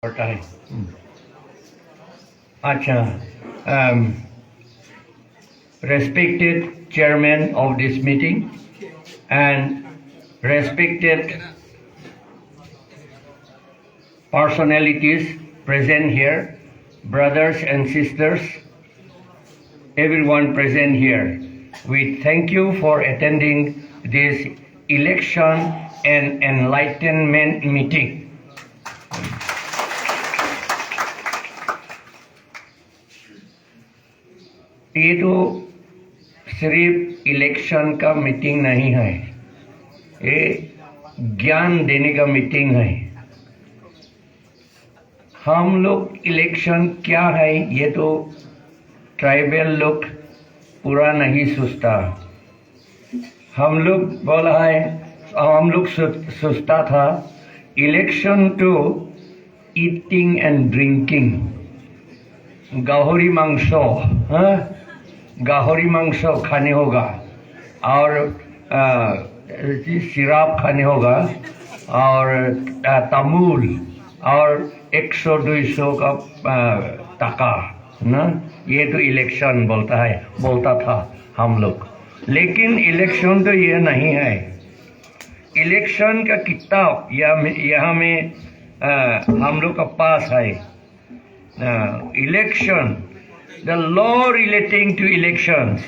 होता है अच्छा respected chairman of this meeting and respected personalities present here, brothers and sisters, everyone present here, we thank you for attending this election and enlightenment meeting. ये तो सिर्फ election का meeting नहीं है, ये ज्ञान देने का मीटिंग है। हम लोग इलेक्शन क्या है ये तो ट्राइबल लोग पूरा नहीं सोचता। हम लोग बोला है, हम लोग सोचता था election to eating and drinking, गाहरी मांसो, गाहरी मांसो खाने होगा और शराब खाने होगा और तमूल और 100-200 का टका ना, ये तो इलेक्शन बोलता था हम लोग। लेकिन इलेक्शन तो ये नहीं है। इलेक्शन का किताब यहाँ में हम लोग का पास है। Election, the law relating to elections,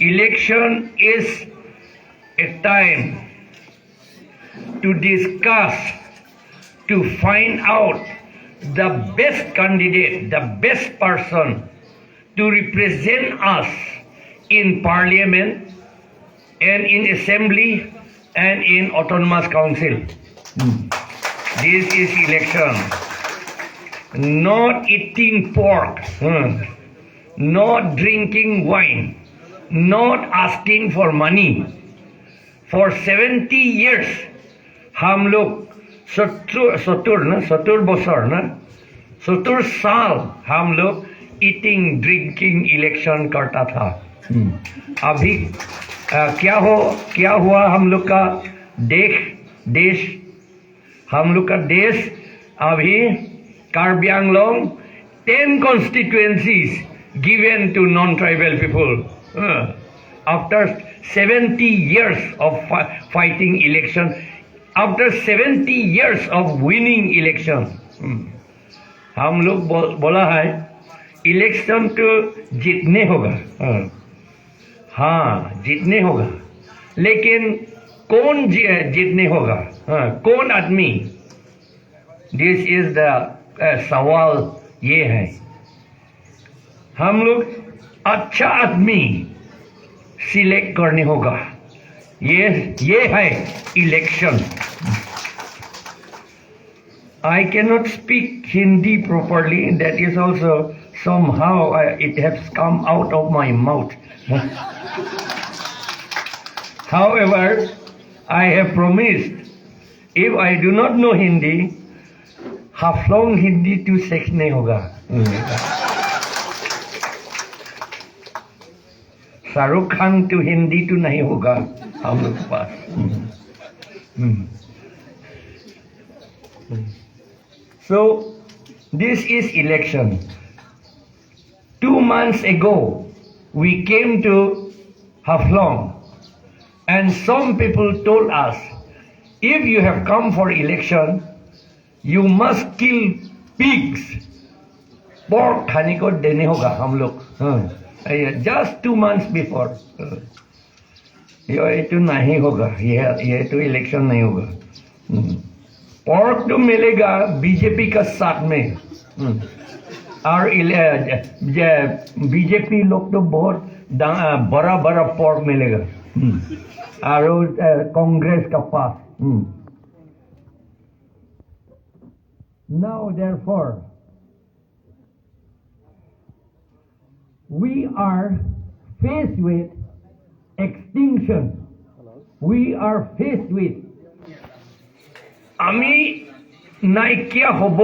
election is a time to discuss, to find out the best candidate, the best person to represent us in parliament and in assembly and in autonomous council. This is election. Not eating pork, not drinking wine, not asking for money. For 70 years, हम लोग 70 साल हम लोग eating, drinking election करता था। अभी क्या हुआ हम लोग का देश, हम लोग का देश अभी Karbi Anglong, 10 constituencies given to non-tribal people. After 70 years of fighting election, after 70 years of winning election, हम लोग बोला है इलेक्शन तो जीतने होगा, हाँ जीतने होगा, लेकिन कौन जीतने होगा, कौन आदमी? This is the सवाल ये है। हम लोग अच्छा आदमी सिलेक्ट करने होगा, ये है election. I cannot speak Hindi properly, that is also somehow it has come out of my mouth. However, I have promised if I do not know Hindi, Haflong Hindi तो सीखने होगा। शाहरुख खान तो हिंदी तो नहीं होगा हम लोग के पास। So this is election. 2 months ago we came to Haflong and some people told us, if you have come for election, you must kill pigs. Pork खाने को देने होगा हम लोग। Just 2 months before. ये तो नहीं होगा, ये तो इलेक्शन नहीं होगा। Pork तो मिलेगा बीजेपी का साथ में, और बीजेपी लोग तो बहुत बड़ा pork मिलेगा, और कांग्रेस का पास। Now, therefore, we are faced with extinction. We are faced with আমি নাইকিয়া হব।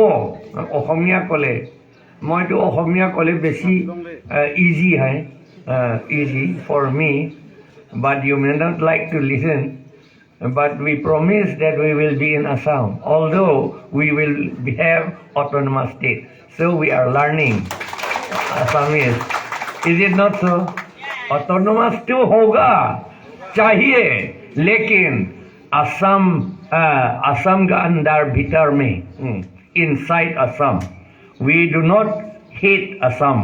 অসমীয়া ক'লে মইতো অসমীয়া ক'লে বেছি easy হয়, easy for me, but you may not like to listen. but we promise that we will be in Assam, although we will have autonomous state. So we are learning Assamese. Is it not so? Autonomous to होगा चाहिए, लेकिन असम का अंदर भीतर में, inside Assam, we do not hate Assam.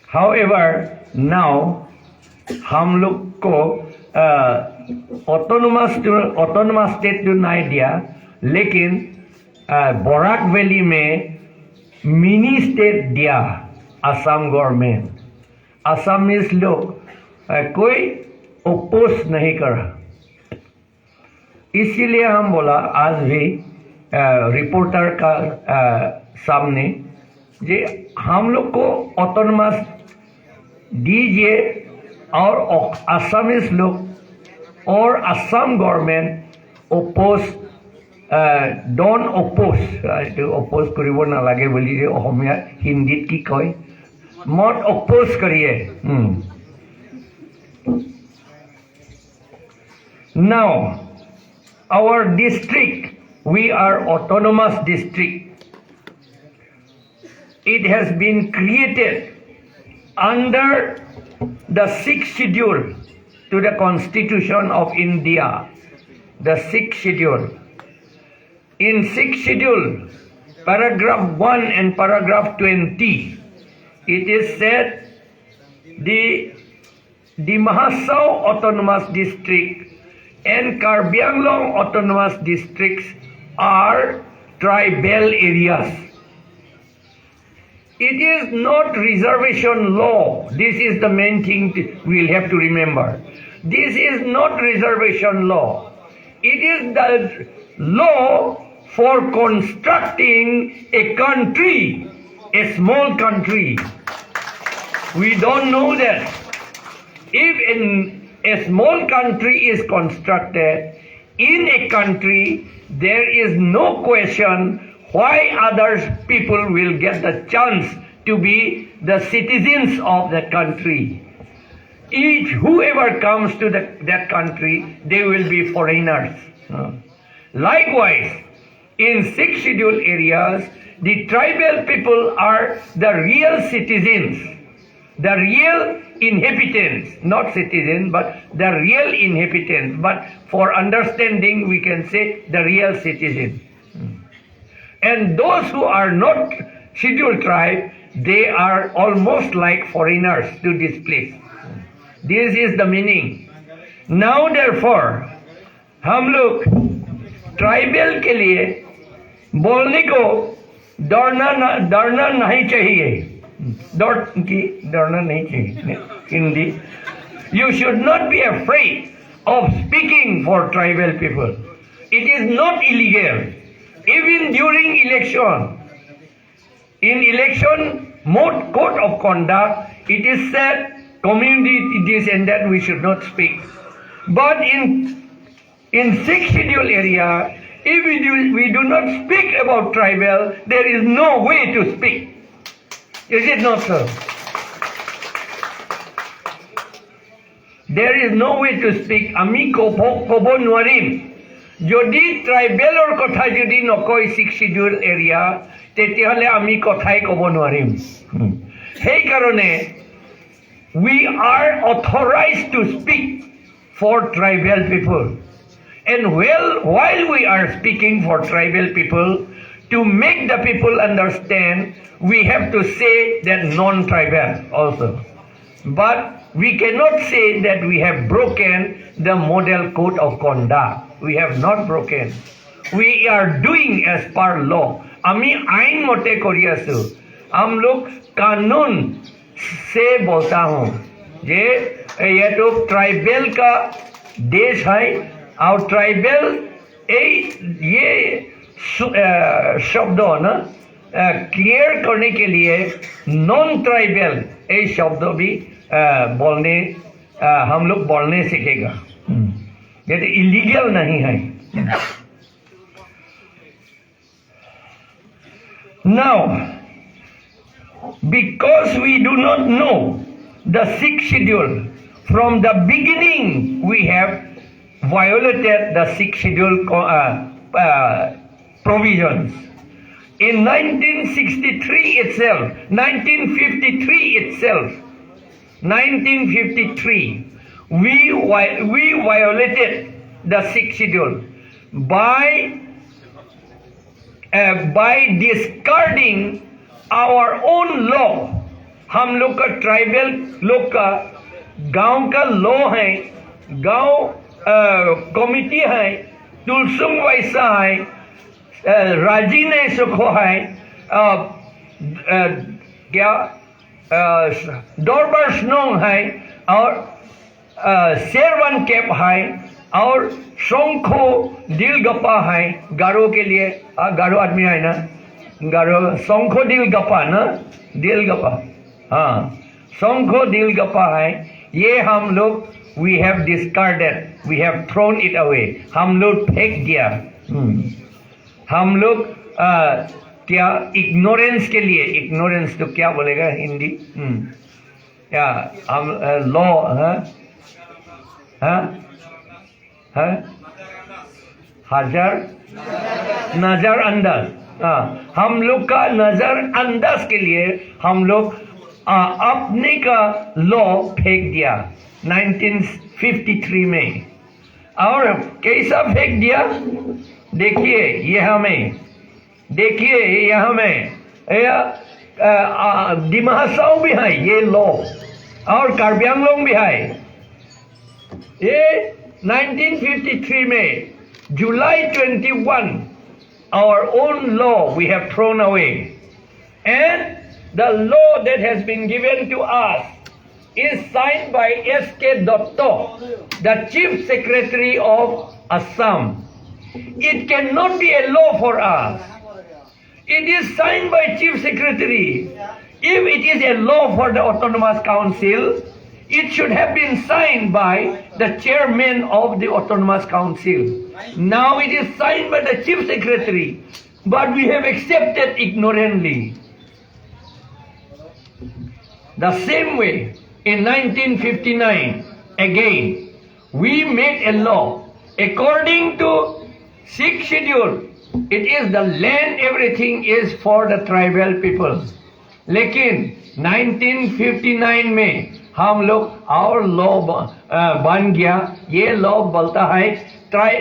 However, now हम लोग को autonomous state तो नहीं दिया, लेकिन बराक वैली में मिनी स्टेट दिया असम गवर्नमेंट. असमीज लोग कोई ओपोज नहीं करा. इसीलिए हम बोला आज भी रिपोर्टर का सामने जे हम लोग को ऑटोनमस दीजिए और असमीज लोग और Assam government oppose don't oppose কৰিব নালাগে বুলি যে অসমীয়া হিন্দীত কি কয় মত অপোজ করিয়ে. Now our district, we are autonomous district. It has been created under the 6th schedule to the Constitution of India. The 6th schedule. In 6th schedule, paragraph 1 and paragraph 20, it is said the Mahasau Autonomous District and Karbi Anglong Autonomous Districts are tribal areas. It is not reservation law. This is the main thing we'll have to remember. This is not reservation law. It is the law for constructing a country, a small country. We don't know that. If a small country is constructed in a country, there is no question why other people will get the chance to be the citizens of that country. Whoever comes to that country, they will be foreigners. Likewise, in 6 scheduled areas, the tribal people are the real citizens, the real inhabitants, not citizens, but the real inhabitants. But for understanding, we can say the real citizens. And those who are not scheduled tribe, they are almost like foreigners to this place. This is the meaning. Now therefore, हम लोग tribal के लिए बोलने को डरना नहीं चाहिए. डरना नहीं चाहिए Hindi. You should not be afraid of speaking for tribal people. It is not illegal. Even during election, in election code of conduct, it is said community this and that we should not speak. But in 6th schedule area, if we do not speak about tribal, there is no way to speak. Is it not so? There is no way to speak. আমি কব নোৱাৰিম যদি ট্ৰাইবেলৰ কথা যদি নকয় 6th schedule area, তেতিয়াহ'লে আমি কথাই কব নোৱাৰিম. সেইকাৰণে we are authorized to speak for tribal people. And while we are speaking for tribal people, to make the people understand, we have to say that non-tribal also. But we cannot say that we have broken the model code of conduct. We have not broken. We are doing as per law. আমি আইন মতে কৰি আছো. हम लोग कानून से बोलता हूँ जे ये तो ट्राइबल का देश है और ट्राइबल ये शब्द ना क्लियर करने के लिए नॉन ट्राइबल ये शब्द भी बोलने हम लोग बोलने सीखेगा. ये तो इलीगल नहीं है. Now, because we do not know the 6th schedule, from the beginning we have violated the 6th schedule provisions. In 1963 itself, 1953, we violated the 6th schedule by discarding our own law. हम लोग का tribal लोग का गांव का law है, गांव committee है, तुलसुम वैसा है, राजी ने सुखो है, क्या डॉर्बर स्नोंग है और शेरवन कैप है और शोंखो दिलगप्पा है गारो के लिए. गारो आदमी है ना, गारो शोंखो दिलगप्पा ना, दिलगप्पा, हाँ शोंखो दिलगप्पा है. ये हम लोग we have discarded, we have thrown it away, हम लोग फेंक दिया. हम लोग क्या इग्नोरेंस के लिए, इग्नोरेंस तो क्या बोलेगा हिंदी, क्या हम लॉ नजरअंदाज, हम लोग का नजरअंदाज के लिए हम लोग अपने का लॉ फेंक दिया 1953 में. और कैसा फेंक दिया देखिए, ये हमें देखिए, यहाँ में डिमा हासाओ भी है ये लॉ और कार्बी आंगलोंग भी है. ये 1953 में July 21 our own law we have thrown away, and the law that has been given to us is signed by S.K. Dotto, the Chief Secretary of Assam. It cannot be a law for us. It is signed by Chief Secretary. If it is a law for the Autonomous Council, it should have been signed by the chairman of the Autonomous Council. Now it is signed by the Chief Secretary, but we have accepted ignorantly. The same way, in 1959, again, we made a law. According to 6th schedule, it is the land, everything is for the tribal people. लेकिन 1959 में हम लोग और law बन गया. ये law बोलता है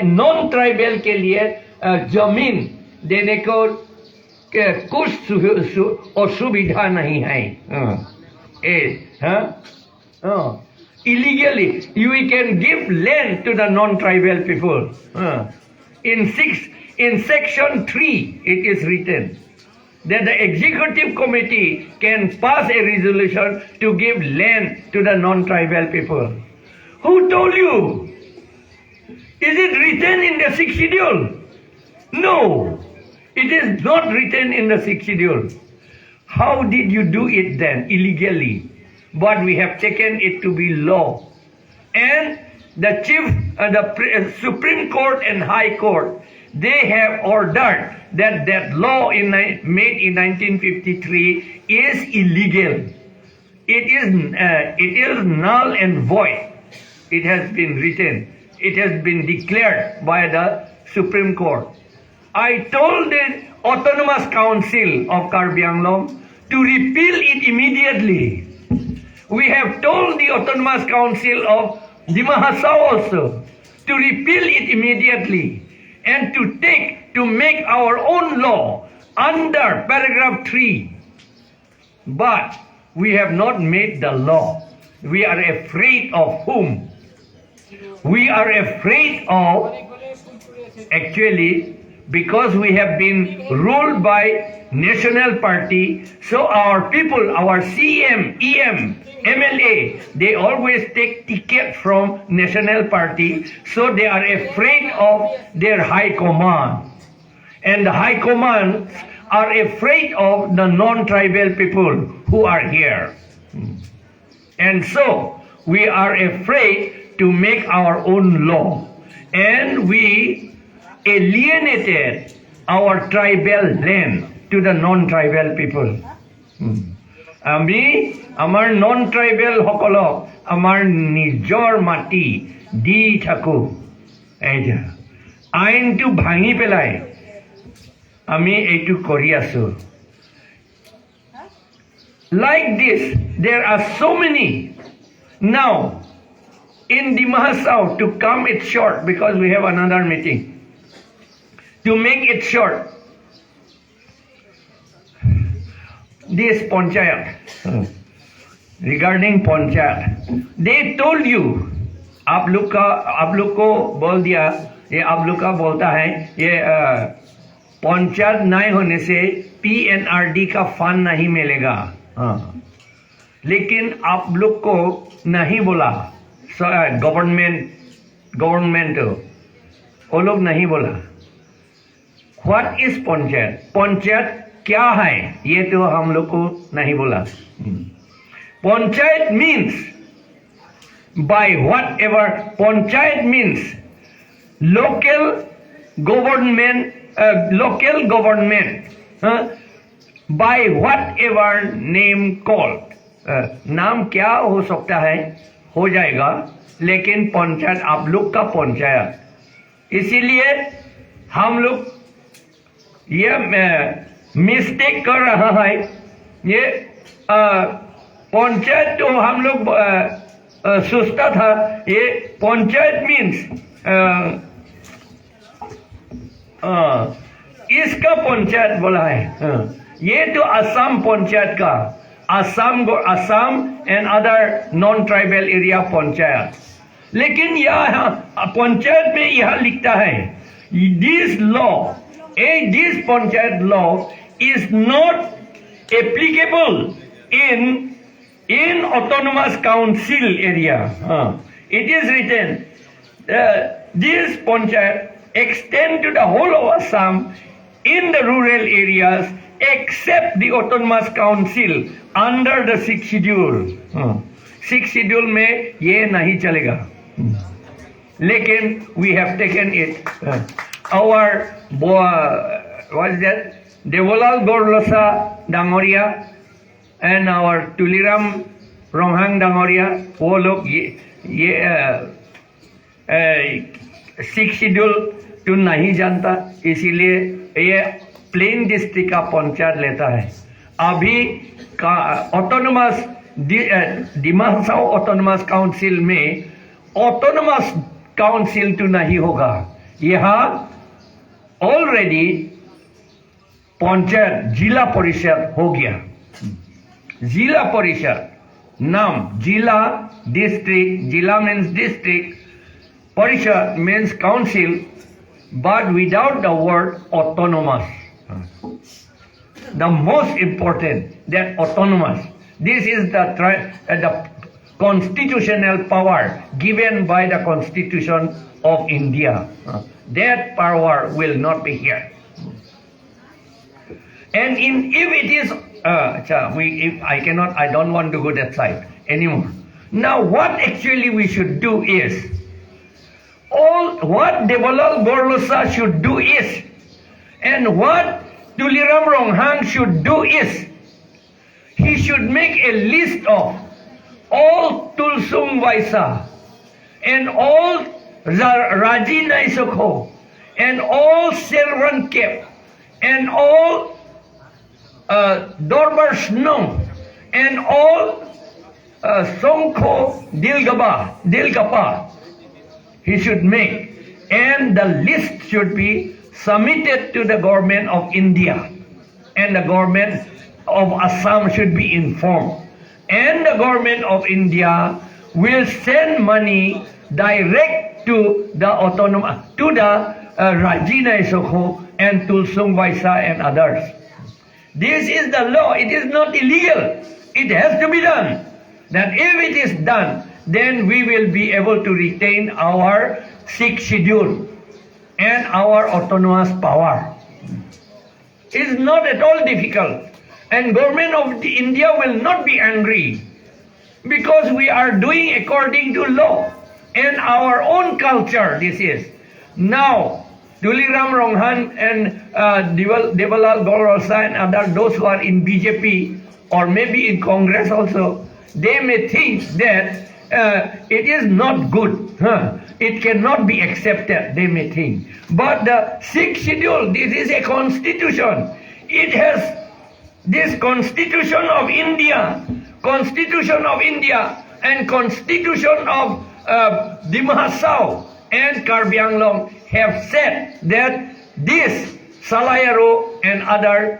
नॉन ट्राइबल के लिए जमीन देने को कुछ असुविधा नहीं है. Illegally, we can give land to the non-tribal people. In section 3, it is written that the executive committee can pass a resolution to give land to the non-tribal people. Who told you? Is it written in the 6th schedule? No, it is not written in the 6th schedule. How did you do it then? Illegally. But we have taken it to be law. And the Supreme Court and High Court, they have ordered that law made in 1953 is illegal. It is null and void. It has been written. It has been declared by the Supreme Court. I told the Autonomous Council of Karbi Anglong to repeal it immediately. We have told the Autonomous Council of Dima Hasao also to repeal it immediately and to make our own law under paragraph 3. But we have not made the law. We are afraid of whom? We are afraid of, actually, because we have been ruled by national party, so our people, our CM, EM, MLA, they always take ticket from national party, so they are afraid of their high command. And the high commands are afraid of the non-tribal people who are here. And so, we are afraid to make our own law. And we alienated our tribal land to the non-tribal people. আমি আমাৰ non-tribal সকলক আমাৰ নিজৰ মাটি দি থাকো. এইটা আইনটো ভাঙি পেলাই আমি এইটো কৰি আছো like this there are so many now in Dimahasau to come it short because we have another meeting to make it short this panchayat regarding panchayat they told you आप लोग को बोल दिया ये आप लोग का बोलता है ये पंचायत नहीं होने से PNRD का फंड नहीं मिलेगा लेकिन आप लोग को नहीं बोला गवर्नमेंट वो लोग नहीं बोला व्हाट इज पंचायत पंचायत क्या है ये तो हम लोग को नहीं बोला panchayat means by whatever panchayat means local government by whatever name called नाम क्या हो सकता है हो जाएगा लेकिन पंचायत आप लोग का पंचायत इसीलिए हम लोग ये मिस्टेक कर रहा है ये पंचायत तो हम लोग सोचता था ये पंचायत मीन्स इसका पंचायत बोला है ये तो असम पंचायत का Assam and other non tribal area panchayat लेकिन यहाँ पंचायत में यह लिखता है this law this panchayat law is not applicable in autonomous council area it is written this panchayat extend to the whole of Assam in the rural areas except the autonomous council under the 6th schedule 6th schedule में ये नहीं चलेगा लेकिन we have taken it our what is that Devolal Gorlosa Dangoria and our Tuliram Ronghang Dangoria वो लोग ये 6th schedule तो नहीं जानता इसीलिए ये प्लेन डिस्ट्रिक्ट का पंचायत लेता है अभी का ऑटोनोमस डिमासाओ ऑटोनोमस काउंसिल में ऑटोनोमस काउंसिल तो नहीं होगा यहाँ ऑलरेडी पंचायत जिला परिषद हो गया जिला परिषद नाम जिला डिस्ट्रिक्ट जिला मीन्स डिस्ट्रिक्ट परिषद means council but without the word autonomous the most important that autonomous this is the constitutional power given by the Constitution of India that power will not be here and if it is if I don't want to go that side anymore now what actually we should do is what Devolal Gorlosa should do is and what Tuliram Ronghang should do is he should make a list of all Tulsum Vaisa and all Raji Naisokho and all Selvan Kep and all Dorbar Snow and all Songkho Dilgapa he should make and the list should be submitted to the government of India and the government of Assam should be informed and the government of India will send money direct to the autonomous to the Rajina Isokho and Tulsung Vaisa and others. This is the law. It is not illegal. It has to be done. That if it is done, then we will be able to retain our 6th schedule and our autonomous power. It is not at all difficult. And government of India will not be angry because we are doing according to law and our own culture this is. Now, Tuliram Ronghan and Devalal Gorlosa and other those who are in BJP or maybe in Congress also, they may think that it is not good. it cannot be accepted, they may think. But the sixth schedule, this is a constitution. It has this Constitution of India and Constitution of Dimahasau and Karbi Anglong have said that this Salayaro and other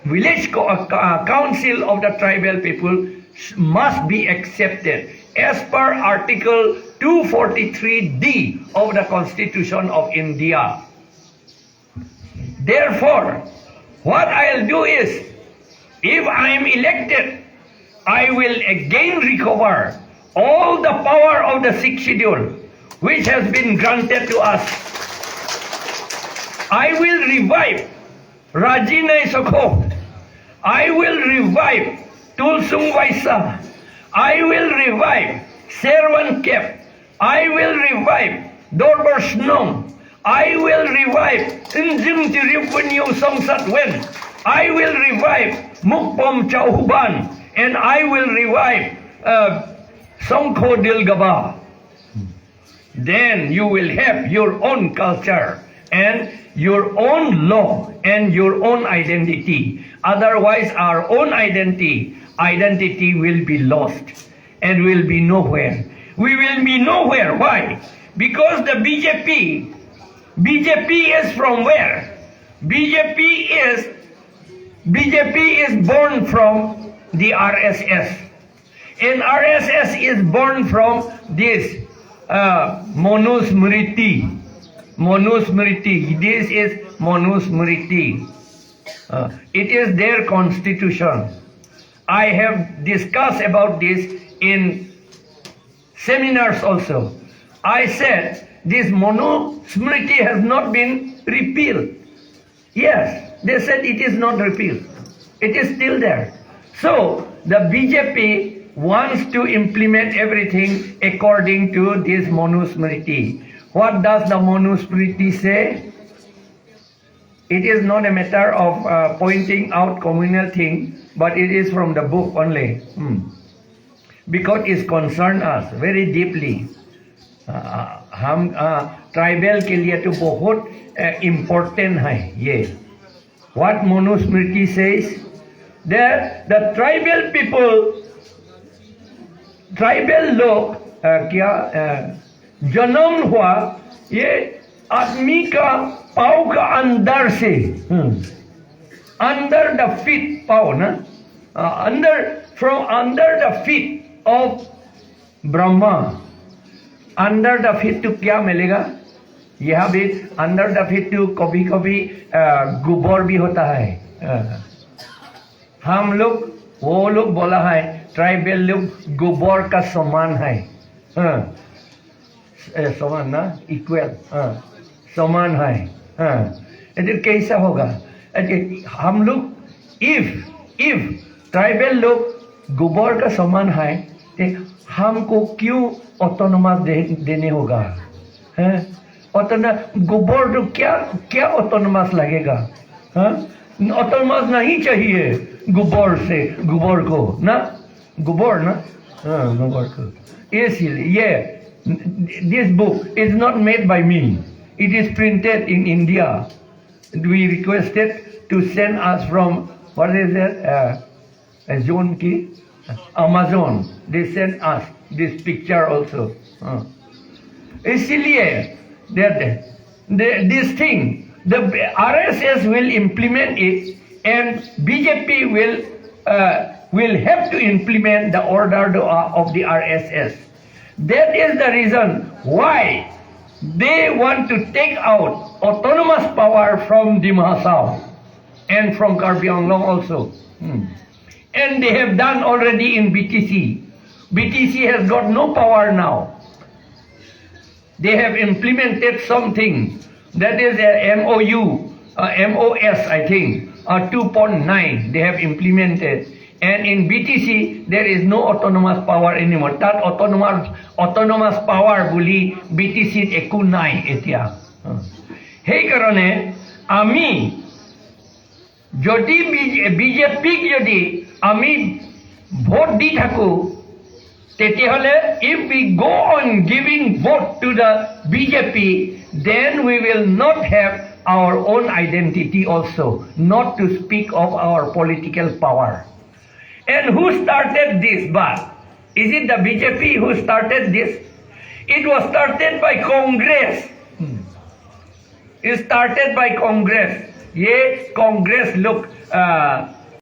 village council of the tribal people must be accepted as per Article 243D of the Constitution of India. Therefore, what I'll do is, if I am elected, I will again recover all the power of the sixth schedule which has been granted to us. I will revive Rajinai Sokho. I will revive Tulsung Vaisa. I will revive Serwan Kep. I will revive Dorbar Snom. I will revive Injim Tiripunyu Songsat Wen. I will revive Mukpom Chauhuban. And I will revive Songkho Dilgaba. Then you will have your own culture and your own law and your own identity. Otherwise, our own identity will be lost and will be nowhere. We will be nowhere. Why? Because the BJP is from where? BJP is born from the RSS. And RSS is born from this Manusmriti. This is Manusmriti. It is their constitution. I have discussed about this in seminars also. I said this Manusmriti has not been repealed. Yes, they said it is not repealed. It is still there. So the BJP wants to implement everything according to this Manusmriti. What does the Manusmriti say? It is not a matter of pointing out communal thing, but it is from the book only. Because it concerns us very deeply. हम tribal के लिए तो बहुत important है ये. What Manusmriti says? That the tribal people, tribal लोग क्या जन्म हुआ ये आदमी का पाँव का अंदर से under the feet पाँव ना from under the feet of Brahma. Under the feet to क्या मिलेगा? यहाँ भी under the feet to कभी कभी गोबर भी होता है. हम लोग वो लोग बोला है ट्राइबल लोग गोबर का समान है. समान ना इक्वल समान है. इधर कैसा होगा? हम लोग if ट्राइबल लोग गोबर का समान है तो हमको क्यों ऑटोनोमस देने होगा? गोबर तो क्या ऑटोनोमस लगेगा? ऑटोनोमस नहीं चाहिए गोबर को ना गोबर को. इसलिए this book is not made by me. It is printed in India. We requested to send us from what is that? Amazon. They sent us this picture also. इसलिए this thing, the RSS will implement it, and BJP will have to implement the order of the RSS. That is the reason why they want to take out autonomous power from Dimahasau and from Karbi Anglong also. And they have done already in BTC. BTC has got no power now. They have implemented something that is a MOS I think, 2.9 they have implemented. And in BTC there is no autonomous power anymore. That autonomous power bully BTC একো নাই এতিয়া. সেই কাৰণে আমি যদি বিজেপিক যদি আমি ভোট দি থাকো তেতিয়াহ'লে if we go on giving vote to the BJP, then we will not have our own identity also, not to speak of our political power. And who started this? But is it the BJP who started this? It was started by Congress. It started by Congress. Ye Congress look